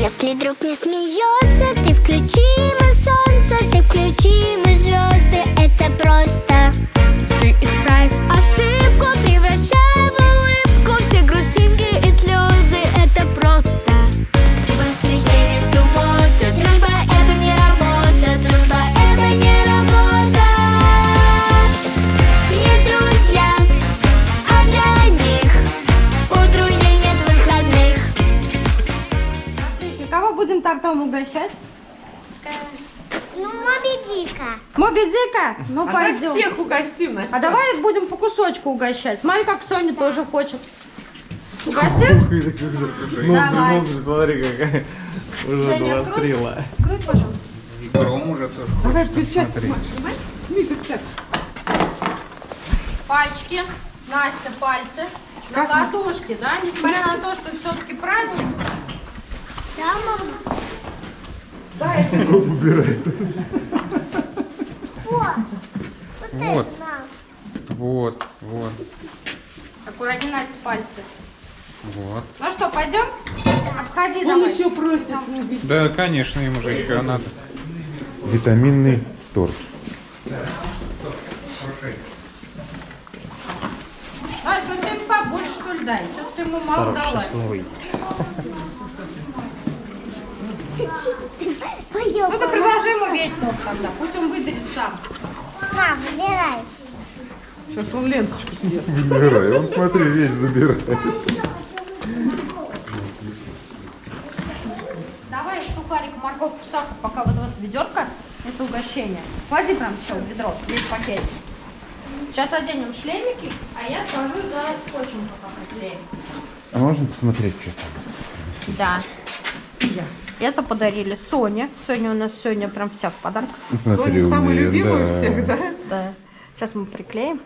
Если друг не смеется, ты включи ему солнце, ты включи ему звезды. Это просто. Ты исправь ошибку, превращай в улыбку все грустинки и слезы. Это просто. Воскресенье, суббота, дружба это не работа, дружба это не работа. Есть друзья, а для них у друзей нет выходных. Отлично. Кого будем тортом угощать? Ну, Моби Дика. Моби Дика? Ну, Давай пойдем. всех угостим, Настя. А давай будем по кусочку угощать. Смотри, как Соня тоже хочет. Угостишь? Давай. Смотри, какая уже Женя, навострила. Круть, пожалуйста. И гром уже тоже. Давай хочет перчатки посмотреть. смажь. Сними перчатки. Пальчики. Настя, пальцы. На ладошки, да? Несмотря на то, что все-таки праздник. Да, мама? Убирается. Вот. Вот. Это, мам. Вот, вот, Аккуратнее, Настя, пальцы. вот. Ну что, пойдем? Обходи Он давай. еще просит. Да, конечно, им уже еще надо. Витаминный торт. Настя, ну ты ему побольше, что ли, дай? Что ты ему мало дала? Ну ты предложи ему весь торт тогда, пусть он выберет сам. Мам, выбирай. Сейчас он ленточку съест. Забирай, он смотри, весь забирает. Давай сухарик, морковку, сахар, пока вот ведерко, это угощение. Клади прям все в ведро, весь пакет. Сейчас оденем шлемики, а я схожу за скотчем пока приклеим. А можно посмотреть, что там? Да. Это подарили Соне. Соня у нас сегодня прям вся в подарках. Смотри, Соня самая любимая да. всех, да? Да. Сейчас мы приклеим.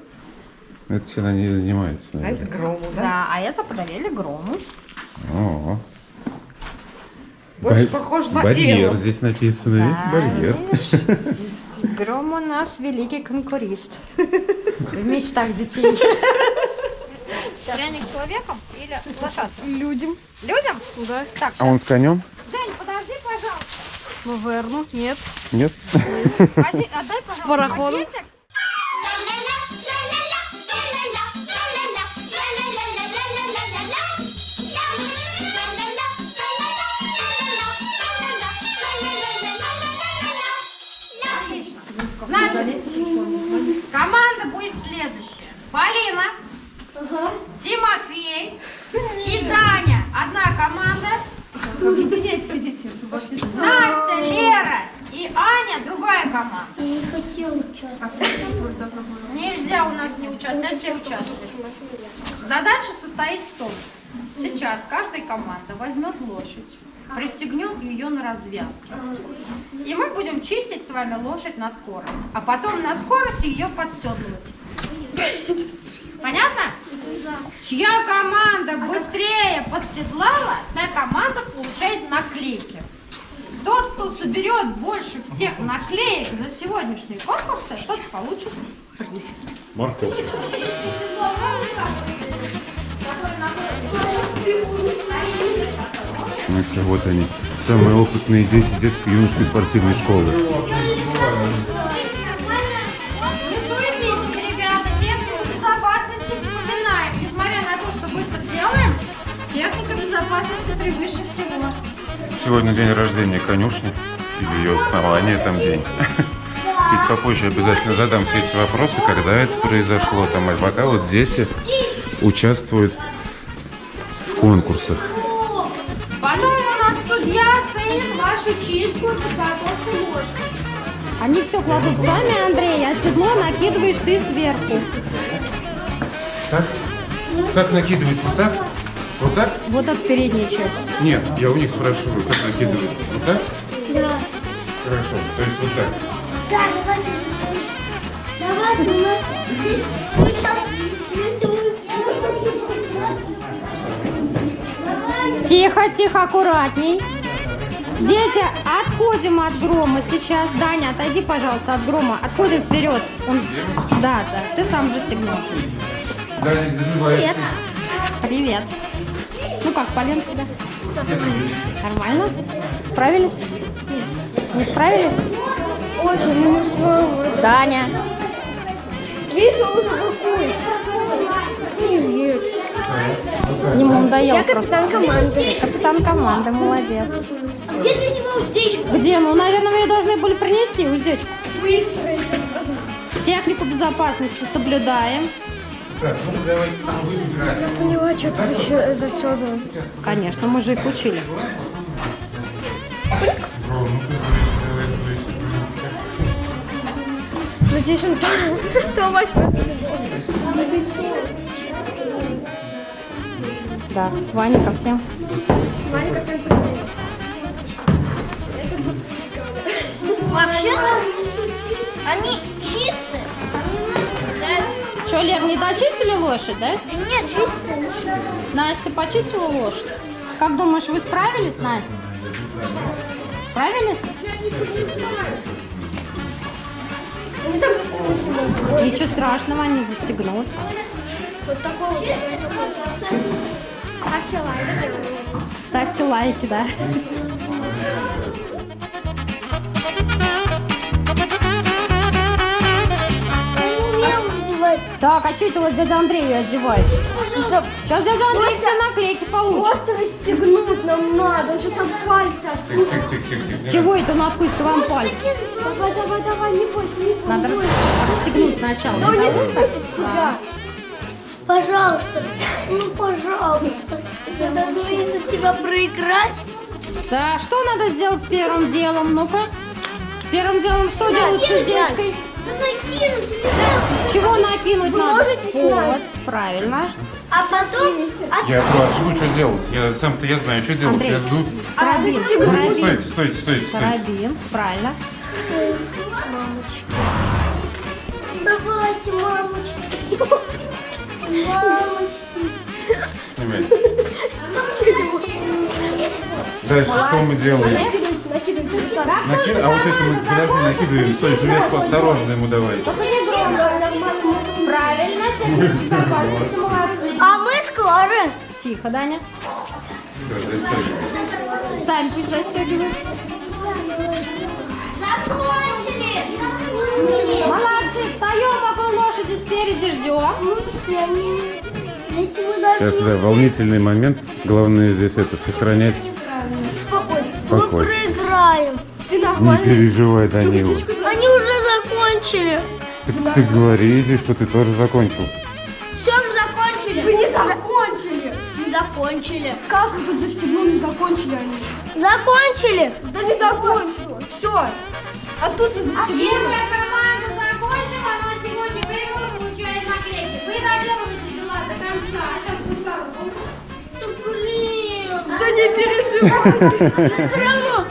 Это все на ней занимается, А это наверное. грому, да? Да, а это подарили Грому. О, Больше похож на барьер Эллу. здесь написано. Да, Барьер. видишь? Гром у нас великий конкурист. В мечтах детей. Пряник человеком или лошадкой? Людям. Людям? Да. Так, А он с конем? Жень, подожди, пожалуйста. Ну, верно, нет. Нет? Возьми, отдай, пожалуйста, пароходом. пакетик. Отлично. Значит, команда будет следующая. Полина, Тимофей и Даня. Одна команда. Объединяйтесь, сидите. Настя, Лера и Аня другая команда. Я не хотела участвовать. Нельзя у нас не участвовать, а все участвуют. Задача состоит в том, сейчас каждая команда возьмет лошадь, пристегнет ее на развязке. И мы будем чистить с вами лошадь на скорость. А потом на скорости ее подседлывать. Понятно? Чья команда быстрее подседлала, та команда получает наклейки. Тот, кто соберет больше всех наклеек за сегодняшний конкурс, тот получит приз. Ну все, вот они. Самые опытные дети детско-юношеской спортивной школы. Не суетитесь, ребята, технику безопасности вспоминаем. Несмотря на то, что быстро делаем, техника безопасности превыше всего. Сегодня день рождения конюшни. Или ее основания, там день. Чуть попозже обязательно задам все эти вопросы, когда это произошло. Там, а пока вот дети участвуют в конкурсах. Потом у нас судья оценит вашу чистку и подготовку лошади. Они все кладут сами, Андрей, а седло накидываешь ты сверху. Так? Как накидывать? Вот так? Вот так? Вот это передняя часть. Нет, я у них спрашиваю, как накидывать. Вот так? Да. Хорошо. То есть вот так. Да, давай сейчас. Давай, давай. Мы сейчас... Тихо, тихо, аккуратней. Дети, отходим от грома сейчас. Даня, отойди, пожалуйста, от грома. Отходим вперед. Да, да, ты сам застегнул. Далее заживает. Привет. Привет. Ну как, Полин, тебя? Нормально? Справились? Не справились? Очень, не Даня. Вижу, уже выходит. Ему надоело Я капитан команды. Капитан команды, молодец. Где для него уздечка? Где? Ну, наверное, вы ее должны были принести, уздечку. Быстро сейчас. Технику безопасности соблюдаем. Так, ну давайте выбирать. Поняла, что ты засёдала. Конечно, мы же их учили. Ну здесь он то возьмет. Да, Ваня ко всем. Маленько всем постоит. Вообще-то они чистые. Че, Лер, не дочистили лошадь, да? Да нет, чистые. Настя, ты почистила лошадь? Как думаешь, вы справились, Настя? Справились? Они там застегнуты. Ничего страшного, они застегнут. Вот такого. Ставьте лайки. Ставьте лайки, да. Так, а что это вот дядя Андрей ее одевает? Сейчас дядя Андрей все наклейки получит. Просто расстегнуть нам надо. Он сейчас от пальца. Тихо. Чего это он откусит вам пальцы? Давай, не бойся, не бойся. Надо расстегнуть сначала. Но не Да, вот так. запустит тебя. Пожалуйста, ну пожалуйста. Я даже боюсь от тебя проиграть. Да, что надо сделать первым делом? Ну-ка. Первым делом что делать с уздечкой? Да накину тебе. Чего накинуть Вы надо? можете снять? Вот, правильно. А потом Я спрашиваю, что делать. Я знаю, что делать. Андрей, Я жду. карабин, карабин. Стойте. Карабин, правильно. Давайте, мамочка. Мамочки. Снимайте. Дальше что мы делаем? Накидывайте. А вот это мы, подожди, накидываем. Стой, железку осторожно ему давай. Правильно, теперь безопасности, молодцы. А мы скоро. Тихо, Даня. Всё, застегивай. Сами пусть застегивают. Закончили. Молодцы, встаем около лошади, спереди ждем. Если мы даже Сейчас, да, волнительный момент. Главное здесь это сохранять спокойствие. спокойствие. Мы проиграем. Ты Не нормально? переживай, Данила. Они уже закончили. Ты говори, что ты тоже закончил. Все, мы закончили. Вы не закончили. Мы закончили. Как вы тут застегнули, закончили они? Закончили. Да не закончили. Все. А тут вы застегнули. Первая команда закончила, она сегодня выиграла, получает наклейки. Вы доделываете дела до конца. Сейчас будет второй. Да блин. Да не переживай. Все равно.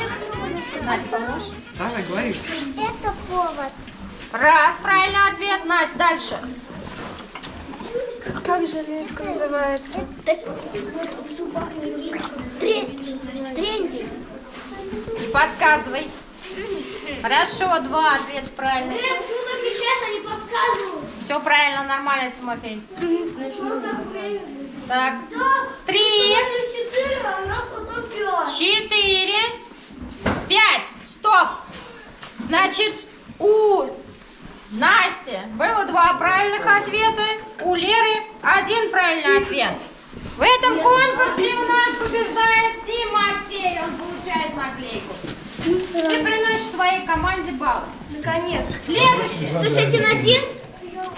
Настя, поможешь? Давай, говоришь. Это повод. Раз, правильный ответ. Настя, дальше. Как железка называется? Вот в зубах тренди. Не подсказывай. Хорошо, два ответа правильных. Почему так нечестно не подсказывают? Все правильно, нормально, Тимофей. Так, Да. 3, 4, а нам потом 5. 4, 5. Стоп. Значит, у Насти было 2 правильных ответа, у Леры 1 правильный ответ. В этом конкурсе у нас побеждает Тимофей, он получает наклейку. Ты приносишь своей команде баллы. Наконец. Следующее. То есть 1-1?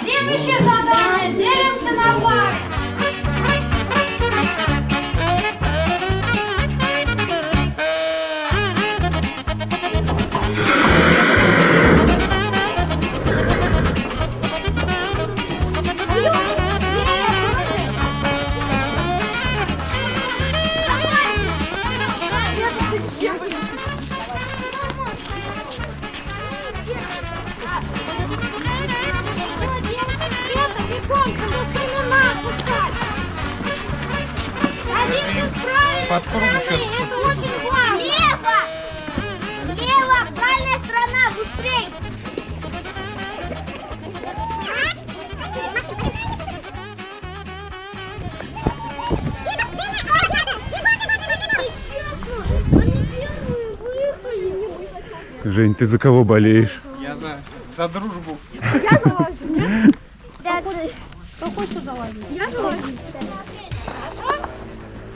Следующее задание. Делимся на пары. Под кругу сейчас. Это очень важно. Лево! Лево! Правильная сторона! Быстрей! Жень, ты за кого болеешь? Я за дружбу. Я залажу, нет? Да, ты. Кто хочет залазить? Я залажу.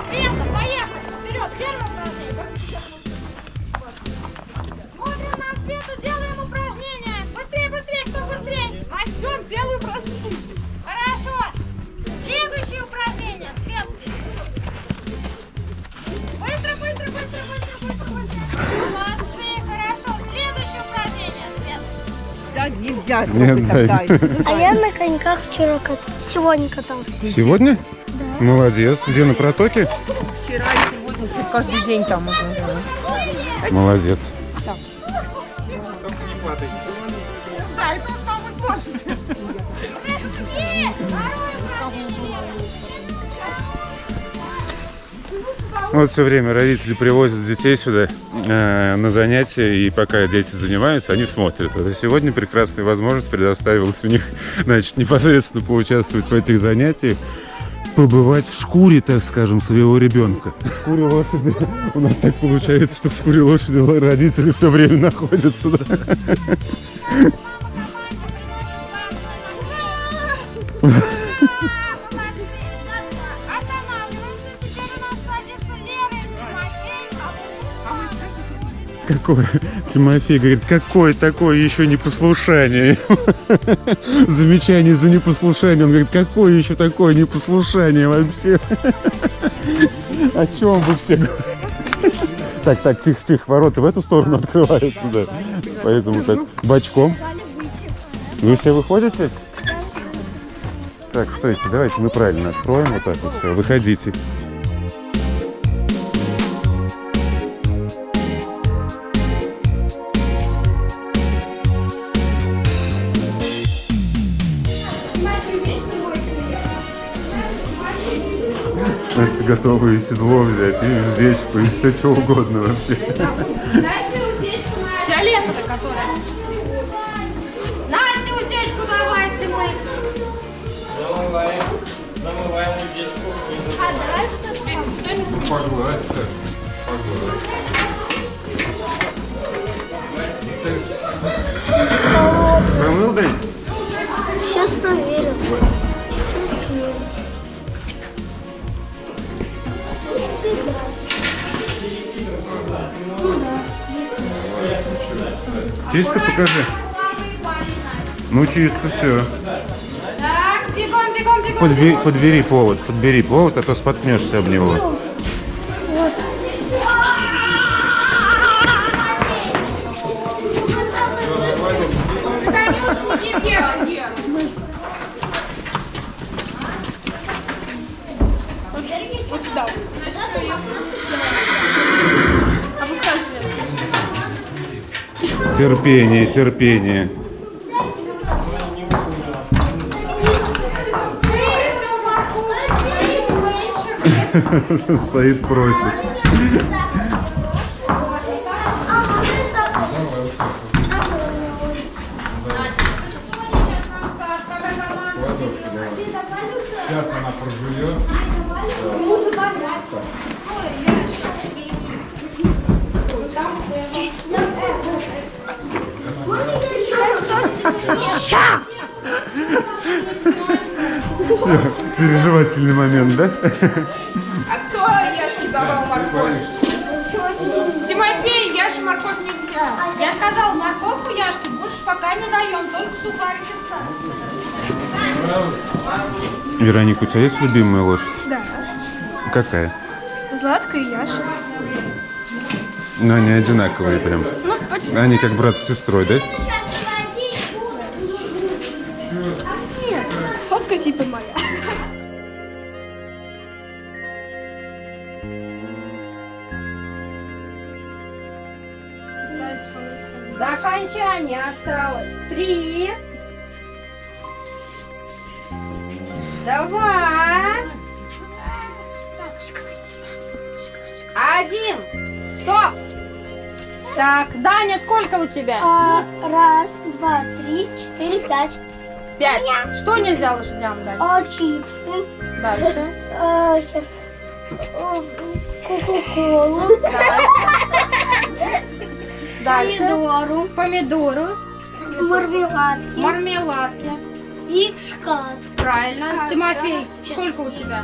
Света, поехали! Вперед! Первое упражнение! Смотрим на Свету, делаем упражнение! Быстрее, быстрее! Кто быстрее? Растет, делаю упражнение! Хорошо! Следующее упражнение! Свет! Быстро, быстро, быстро, быстро, быстро, быстро! Молодцы! Хорошо! Следующее упражнение! Свет! Да, нельзя. Нет, да. А я на коньках вчера сегодня катался. Сегодня? Да. Молодец. Где, на протоке? Вчера и сегодня, каждый день там уже. Молодец. Только не падайте. Да, это самый сложный. Вот все время родители привозят детей сюда на занятия, и пока дети занимаются, они смотрят. А сегодня прекрасная возможность предоставилась у них, значит, непосредственно поучаствовать в этих занятиях, побывать в шкуре, так скажем, своего ребенка. В шкуре лошади. У нас так получается, что в шкуре лошади родители все время находятся. Да? Какое? Тимофей говорит, какое такое еще непослушание? Замечание за непослушание. Он говорит, какое еще такое непослушание вообще? О чем вы все говорите? Так, тихо, ворота в эту сторону открываются, да. Поэтому так, бочком. Вы все выходите? Так, стойте, давайте мы правильно откроем, вот так вот все, выходите. Настя готова и седло взять, и уздечку, и все что угодно вообще. Фиолетовая, которая. Настя, уздечку давайте мы. Замываем удечку. Погладь, промыл, дай? Сейчас проверю. Чисто покажи. Ну чисто, все. Так, бегом. Подбери повод, а то споткнешься об него. Вот сюда. Опускай сверху. Терпение. Стоит, просит. Сейчас она прожует. Ща! Переживательный момент, да? А кто Яшке давал морковь? Тимофей, Яше морковь нельзя. Я сказала, морковку Яшке больше пока не даем, только сухарики с Вероника, у тебя есть любимая лошадь? Да. Какая? Златка и Яша. Ну, они одинаковые прям. Ну, почти. Они как брат с сестрой, да? Нет. Сотка типа моя. До окончания осталось 3, 2, 1. Стоп! Так, Даня, сколько у тебя? Раз, два, три, 4, 5. 5. Что нельзя лошадям дать? Чипсы. Дальше. Сейчас. Кока-колу. Дальше. помидору, мармеладки мармеладки. и шоколад. Правильно. Тимофей, сколько у тебя?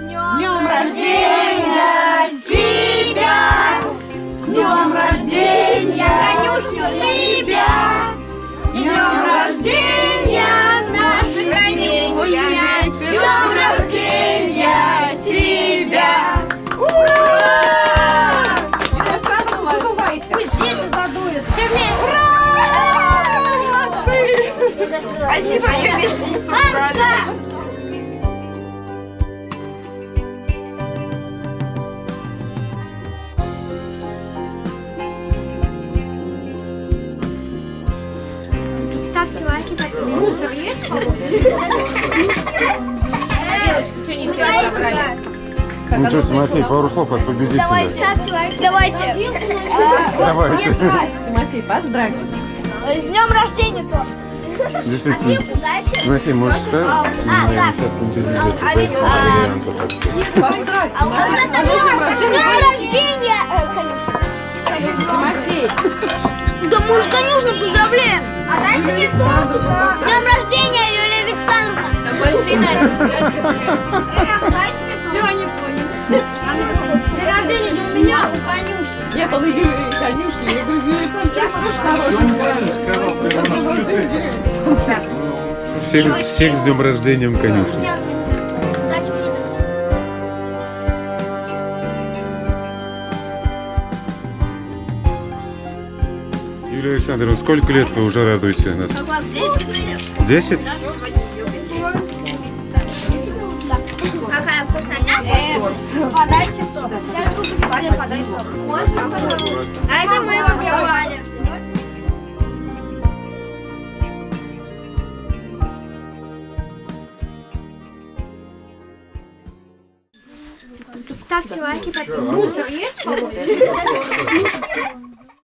С днем рождения тебя! С днем рождения, конюшню тебя! С днем рождения, наша конюшня! С днем рождения тебя! Пусть дети задуют. Все вместе. Спасибо, мамочка! Ставьте лайки, подписывайтесь. Мусор есть? Белочка, что не все собрали? Ну что, Тимофей, пару слов от победителя. Ставьте лайки. Давайте. Давайте. Тимофей, поздравь. С днем рождения, то. Действительно. Удачи. Тимофей, можешь сказать? Мне так. сейчас интересно. А ведь, Поздравь, С днем рождения, конечно. Тимофей. Да мы уж конюшню поздравляем. А дайте мне тортик. С днем рождения, Юлия Александровна. Большие дайте. Дайте мне Все, они поняли. День рождения не у меня, а у конюшни. Нет, он Игорь конюшни. Я говорю, Юрий Александрович, хороший. Всех с днем рождения, конюшни. Дайте мне. Юлия Александровна, сколько лет вы уже радуете нас? 10? Какая вкусная, подайте то. Подай то. А это мы выбивали. Ставьте лайки, подписывайтесь. Мусор есть?